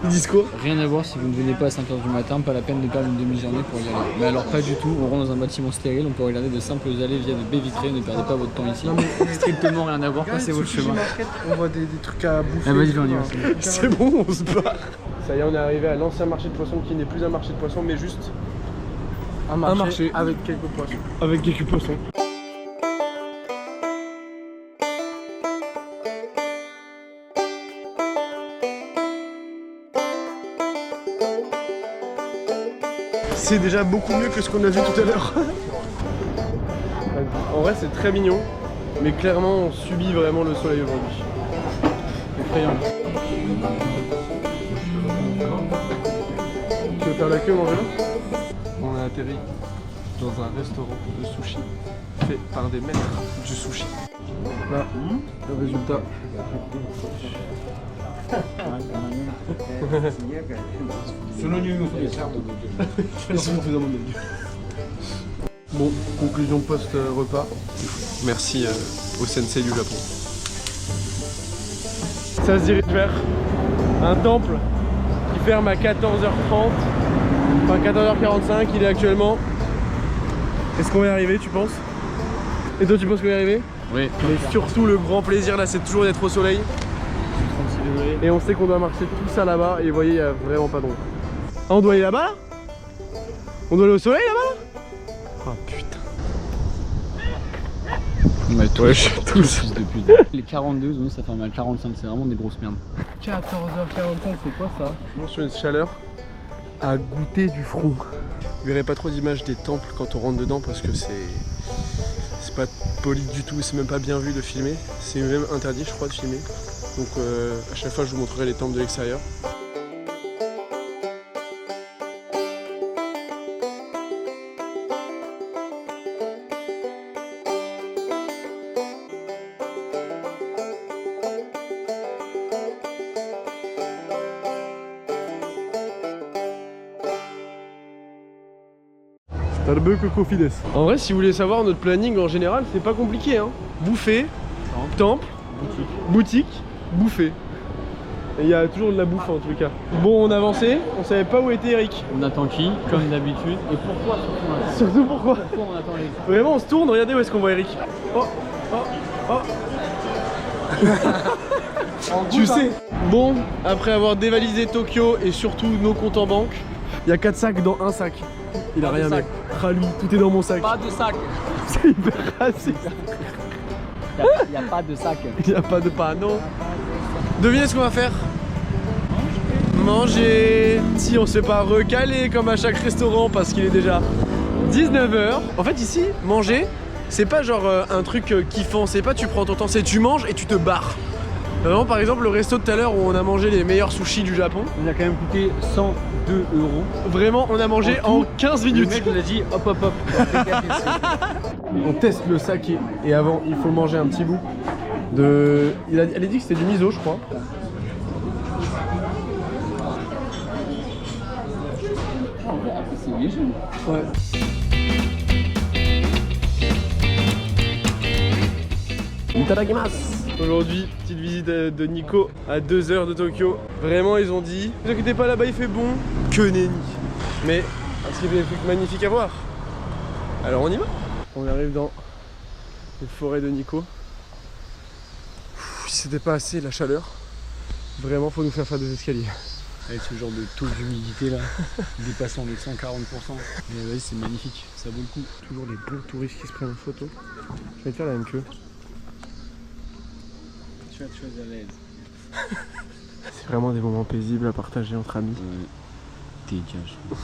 Ils disent quoi? Rien à voir si vous ne venez pas à 5h du matin, pas la peine de perdre une demi-journée pour y aller. Mais alors pas du tout, on rentre dans un bâtiment stérile, on peut regarder de simples allées via de baies vitrées, ne perdez pas votre temps ici. Non mais strictement rien à voir, passez votre chemin. On voit des trucs à bouffer. Ah vas-y, on y va. C'est bon, on se bat. Ça y est, on est arrivé à l'ancien marché de poissons qui n'est plus un marché de poissons mais juste un marché avec quelques poissons. Avec quelques poissons. C'est déjà beaucoup mieux que ce qu'on a vu tout à l'heure. En vrai c'est très mignon, mais clairement on subit vraiment le soleil aujourd'hui. Effrayant. Tu veux faire la queue manger là? On a atterri dans un restaurant de sushi fait par des maîtres du sushi. Là, le résultat. Bon, conclusion post-repas. Merci au sensei du Japon. Ça se dirige vers un temple qui ferme à 14h30. Enfin 14h45, il est actuellement. Est-ce qu'on va y arriver, tu penses? Et toi, tu penses qu'on va y arriver? Oui. Mais surtout, le grand plaisir là, c'est toujours d'être au soleil. 36 degrés. Et on sait qu'on doit marcher tout ça là-bas. Et vous voyez, il n'y a vraiment pas d'ombre. Ah, on doit aller là-bas là? On doit aller au soleil là-bas? Oh putain. Ouais, Ouais, je suis tous. Fils de pute. Les 42, donc ça fait mal 45, c'est vraiment des grosses merdes. 14h45, c'est quoi ça? On sur une chaleur à goûter du front. Vous verrez pas trop d'images des temples quand on rentre dedans parce que c'est pas poli du tout, c'est même pas bien vu de filmer. C'est même interdit je crois de filmer. Donc à chaque fois je vous montrerai les temples de l'extérieur. T'as le bœuf que Cofides. En vrai, si vous voulez savoir notre planning en général, c'est pas compliqué hein. Bouffer, temple, boutique, bouffer. Et il y a toujours de la bouffe en tout cas. Bon, on avançait, on savait pas où était Eric. On attend qui? Comme d'habitude. Et pourquoi Surtout pourquoi? Pourquoi on attend Eric? Vraiment, on se tourne, regardez où est-ce qu'on voit Eric. Oh, oh, oh. Tu sais. Bon, après avoir dévalisé Tokyo et surtout nos comptes en banque, il y a 4 sacs dans un sac. Il a rien mis. Ah lui, tout est dans mon sac. Pas de sac. C'est hyper raciste. Il n'y a pas de sac. Il n'y a pas de panneau. Devinez ce qu'on va faire? Manger. Si on se fait pas recaler comme à chaque restaurant parce qu'il est déjà 19h. En fait ici, manger, c'est pas genre un truc kiffant, c'est pas tu prends ton temps, c'est tu manges et tu te barres. Vraiment, par exemple, le resto de tout à l'heure où on a mangé les meilleurs sushis du Japon. Il a quand même coûté 102 €. Vraiment, on a mangé en 15 minutes. Le mec il a dit hop hop hop. On teste le saké et avant, il faut manger un petit bout de. Elle a dit que c'était du miso, je crois. C'est léger. Ouais. Itadakimasu. Aujourd'hui, petite visite de Nikko à 2 heures de Tokyo. Vraiment, ils ont dit, ne vous inquiétez pas, là-bas il fait bon. Que nenni. Mais parce qu'il y a des trucs magnifiques à voir. Alors on y va. On arrive dans les forêts de Nikko. Si c'était pas assez la chaleur, vraiment faut nous faire des escaliers. Avec ce genre de taux d'humidité là, dépassant les 140%. Mais ouais, c'est magnifique, ça vaut le coup. Toujours les bons touristes qui se prennent en photo. Je vais te faire la même queue. Tu es très à l'aise. C'est vraiment des moments paisibles à partager entre amis. Dégage. Il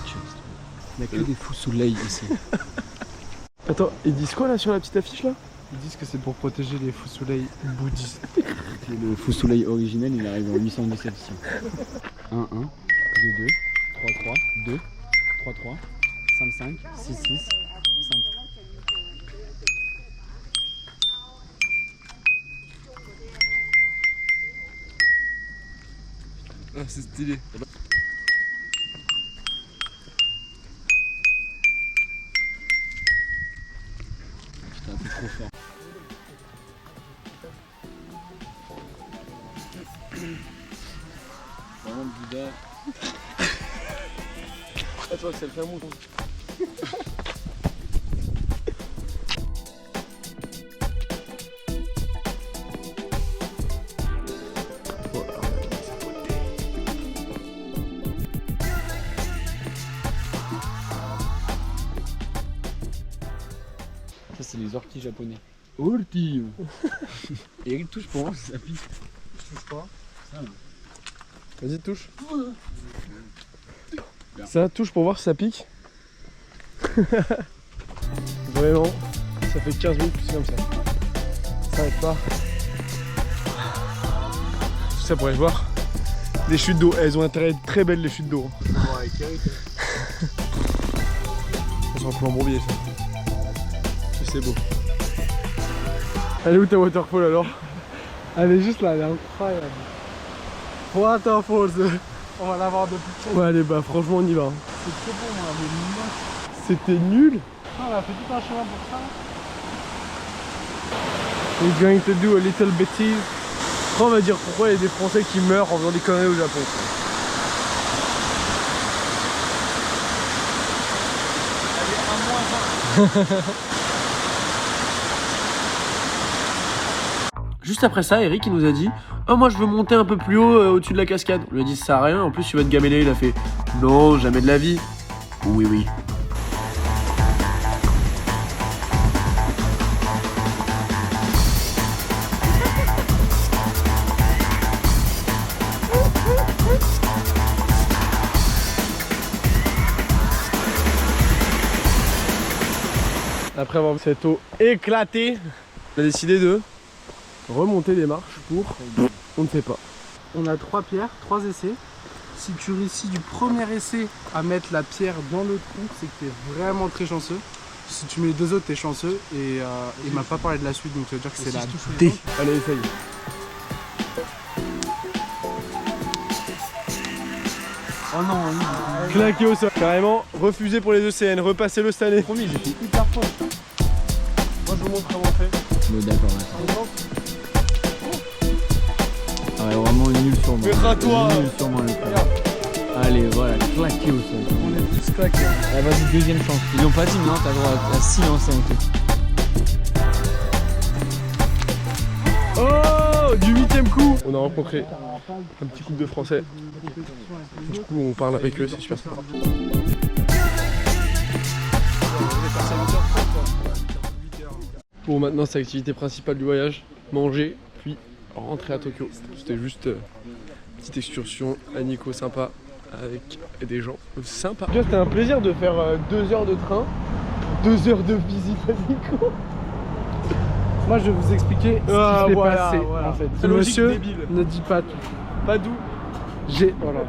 n'y a que des fous soleils ici. Attends, ils disent quoi là sur la petite affiche là? Ils disent que c'est pour protéger les fous soleils bouddhistes. Le faux soleil originel, il arrive en 817 ici. 1, 1, 2, 2, 3, 3, 2, 3, 3, 5, 5, 6, 6, 5. Ah, c'est stylé. Putain, t'es trop fort. Vraiment le Bouddha. Attends, ça le fait un mouton. Ça, c'est les orties japonais. Orties. Et il touche pour moi, ça pique. Je touche pas. Vas-y, touche. Ça touche pour voir si ça pique. Vraiment, ça fait 15 minutes que c'est comme ça. Ça s'arrête pas. Tout ça pour aller voir des chutes d'eau. Elles ont intérêt à être très belles, les chutes d'eau. Ouais, carré. Ça sera plus en bourbier ça. Et c'est beau. Elle est où ta waterfall alors? Elle est juste là, elle est incroyable. Waterfalls. On va l'avoir de plus près. Ouais, allez, bah franchement, on y va. C'est trop bon, on a des moches. C'était nul. Ah, on a fait tout un chemin pour ça. We're going to do a little bêtise. Après, on va dire pourquoi il y a des Français qui meurent en faisant des conneries au Japon. Juste après ça, Eric il nous a dit « Oh moi je veux monter un peu plus haut au-dessus de la cascade ». On lui a dit « Ça sert à rien, en plus tu vas te gameler ». Il a fait « Non, jamais de la vie ». Oui, oui. Après avoir vu cette eau éclatée, on a décidé de remonter les marches pour... on ne sait pas. On a 3 pierres, 3 essais. Si tu réussis du premier essai à mettre la pierre dans le trou, c'est que tu es vraiment très chanceux. Si tu mets les 2 autres, tu es chanceux. Et il m'a pas parlé de la suite, donc ça veut dire que c'est la D. Allez, essaye. Oh non, non. Claqué au sol. Carrément, refusé pour les ECN, repasser le stanné. Promis, j'ai fait hyper fort. Moi je vous montre comment on fait. D'accord, d'accord. Ah ouais, vraiment nul sur moi. Mais toi. Nul sur moi le frère. Allez, voilà, claqué au sol. On est tous claqués. Allez, vas-y, deuxième chance. Ils l'ont pas dit, mais non, t'as le droit à 6 lancers en tout. Oh, du 8ème coup. On a rencontré un petit couple de Français. Du coup, on parle avec eux, c'est super sympa. Bon, maintenant, c'est l'activité principale du voyage. Manger, puis rentrer à Tokyo. C'était juste une petite excursion à Nikko sympa avec des gens sympas. C'était un plaisir de faire 2 heures de train, 2 heures de visite à Nikko. Moi, je vais vous expliquer ce qui s'est passé, en fait. C'est Le logique monsieur débile. ne dit pas tout. Pas d'où. Voilà.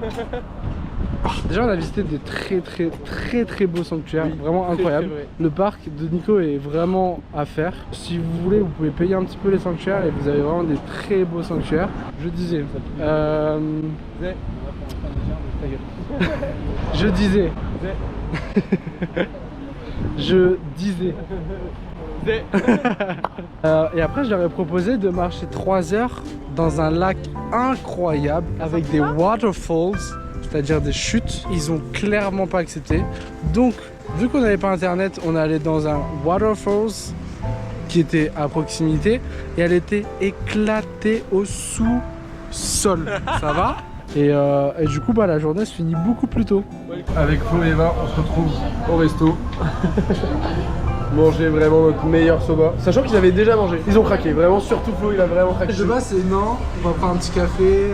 Déjà, on a visité des très beaux sanctuaires, vraiment incroyables. vrai. Le parc de Nikko est vraiment à faire. Si vous voulez, vous pouvez payer un petit peu les sanctuaires et vous avez vraiment des très beaux sanctuaires. Je disais. Je disais. Je disais. Et après, je leur ai proposé de marcher 3 heures dans un lac incroyable avec des waterfalls, c'est-à-dire des chutes. Ils ont clairement pas accepté. Donc, vu qu'on n'avait pas internet, on est allé dans un waterfalls qui était à proximité et elle était éclatée au sous-sol. Ça va? Et du coup, bah, la journée se finit beaucoup plus tôt. Avec Flo et Eva, on se retrouve au resto. Manger vraiment notre meilleur soba. Sachant qu'ils avaient déjà mangé. Ils ont craqué. Vraiment, surtout Flo, il a vraiment craqué. De base, c'est non, on va prendre un petit café.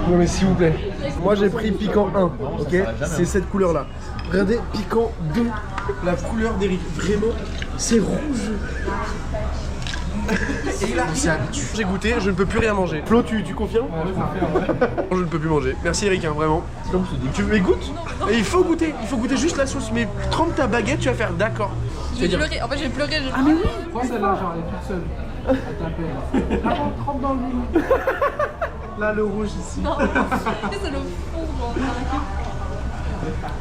Non mais s'il vous plaît. Moi j'ai pris piquant 1, ok? C'est cette couleur là. Regardez, piquant 2. La couleur d'Eric. Vraiment, c'est rouge. Et là, j'ai goûté, je ne peux plus rien manger. Flo, tu confirmes? Je ne peux plus manger. Merci Eric, hein, vraiment. Comme tu dis. Tu veux goûte? Et il faut goûter juste la sauce. Mais trempe ta baguette, tu vas faire d'accord. J'ai pleuré, en fait j'ai pleuré. Ah mais oui. Prends celle-là, genre elle est toute seule. À taper. Ah, trempe dans le bout. Là, le rouge ici. Non, c'est le fond, genre.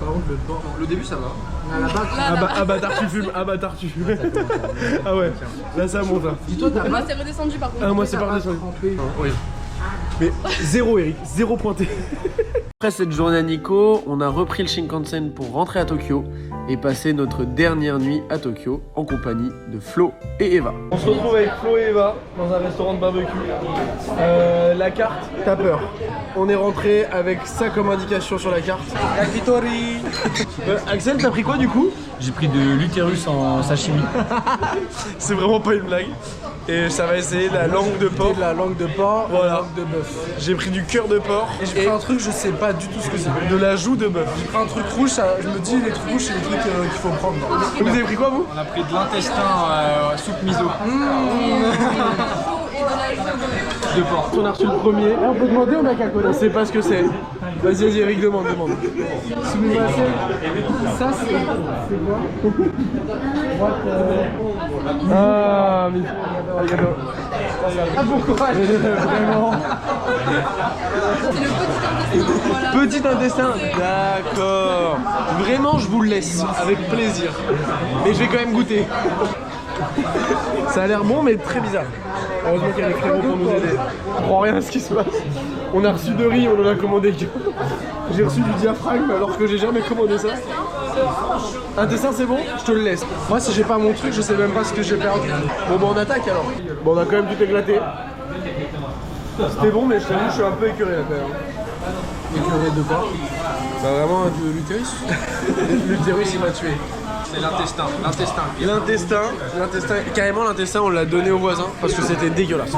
Par contre, le début ça va. Là, Bâtard, tu fumes. Ah bâtard, tu fumes. Ah ouais, là ça monte. dis-toi, t'as Moi c'est redescendu par contre. Ah, moi c'est pas redescendu. Oui. Mais zéro Eric, zéro pointé. Après cette journée à Nikko, on a repris le Shinkansen pour rentrer à Tokyo et passer notre dernière nuit à Tokyo en compagnie de Flo et Eva. On se retrouve avec Flo et Eva dans un restaurant de barbecue. La carte, t'as peur. On est rentré avec ça comme indication sur la carte. Yakitori. Axel, t'as pris quoi du coup? J'ai pris de l'utérus en sashimi. C'est vraiment pas une blague. Et ça va essayer la langue de porc. de la langue de porc, Voilà. la langue de bœuf. J'ai pris du cœur de porc Et j'ai pris un truc, je sais pas du tout ce que c'est. de la joue de bœuf. J'ai pris un truc rouge, je me dis les trucs rouges, c'est les trucs qu'il faut prendre. Vous avez pris quoi vous? On a pris de l'intestin soupe miso. De porc. On a reçu le premier. On peut demander au mec à côté. On sait pas ce que c'est. Vas-y Eric, demande. Ça c'est quoi? Ah mais... Ah bon courage. Vraiment. C'est le petit intestin, voilà. Petit intestin. D'accord. Vraiment, je vous le laisse avec plaisir. Mais je vais quand même goûter. Ça a l'air bon, mais très bizarre. Heureusement qu'il y a les frérots pour nous aider. On comprend rien à ce qui se passe. On a reçu 2 riz, on en a commandé qu'un. J'ai reçu du diaphragme alors que j'ai jamais commandé ça. Intestin, c'est bon? Je te le laisse. Moi si j'ai pas mon truc, je sais même pas ce que j'ai perdu. Bon, bah on attaque alors. Bon, on a quand même tout éclaté. C'était bon, mais je t'avoue, je suis un peu écœuré là quand même. Écœuré de quoi? Bah vraiment, De l'utérus. l'utérus il m'a tué. C'est l'intestin. L'intestin, carrément l'intestin on l'a donné aux voisins parce que c'était dégueulasse.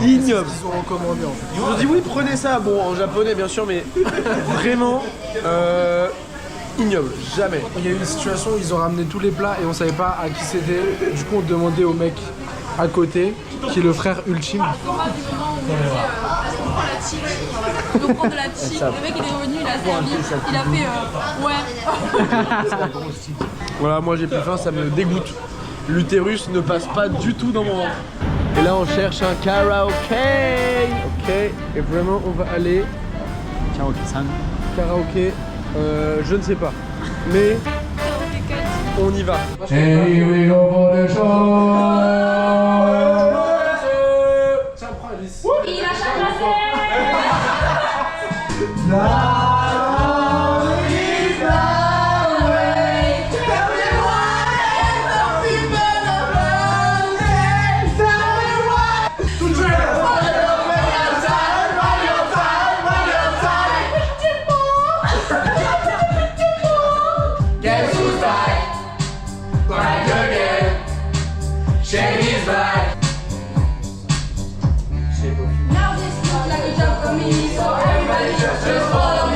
Ignoble. Ils ont recommandé en fait. Ils nous ont dit oui prenez ça, bon en japonais bien sûr mais vraiment ignoble, jamais. Il y a eu une situation où ils ont ramené tous les plats et on savait pas à qui c'était. Du coup on demandait au mec à côté, qui est le frère ultime. Est-ce qu'on prend la chic? On veut prendre de la chic. Le mec il est revenu, il a servi. Il a fait ouais. Voilà, moi j'ai plus faim, ça me dégoûte. L'utérus ne passe pas du tout dans mon ventre. Et là on cherche un karaoké. Ok, et vraiment on va aller karaoké, je ne sais pas. Mais on y va. Hey, we go for the show. Now this looks like a job for me, so everybody just follow me.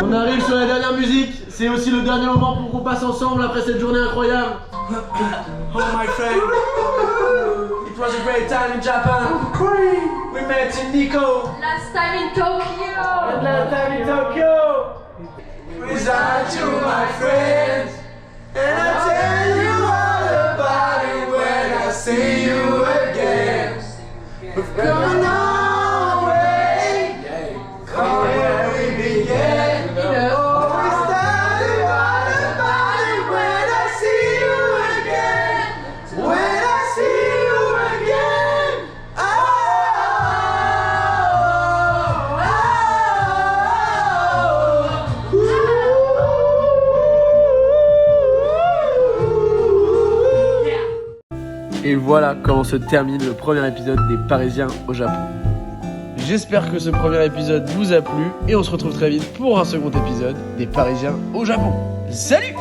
On arrive sur la dernière musique, c'est aussi le dernier moment pour qu'on passe ensemble après cette journée incroyable. Oh my friend, it was a great time in Japan. We met in Nikko. Last time in Tokyo. And last time in Tokyo. Without you, my friend, and I tell you all about it when I see you again. We've gone our way, come where we began. Et voilà comment se termine le premier épisode des Parisiens au Japon. J'espère que ce premier épisode vous a plu et on se retrouve très vite pour un second épisode des Parisiens au Japon. Salut!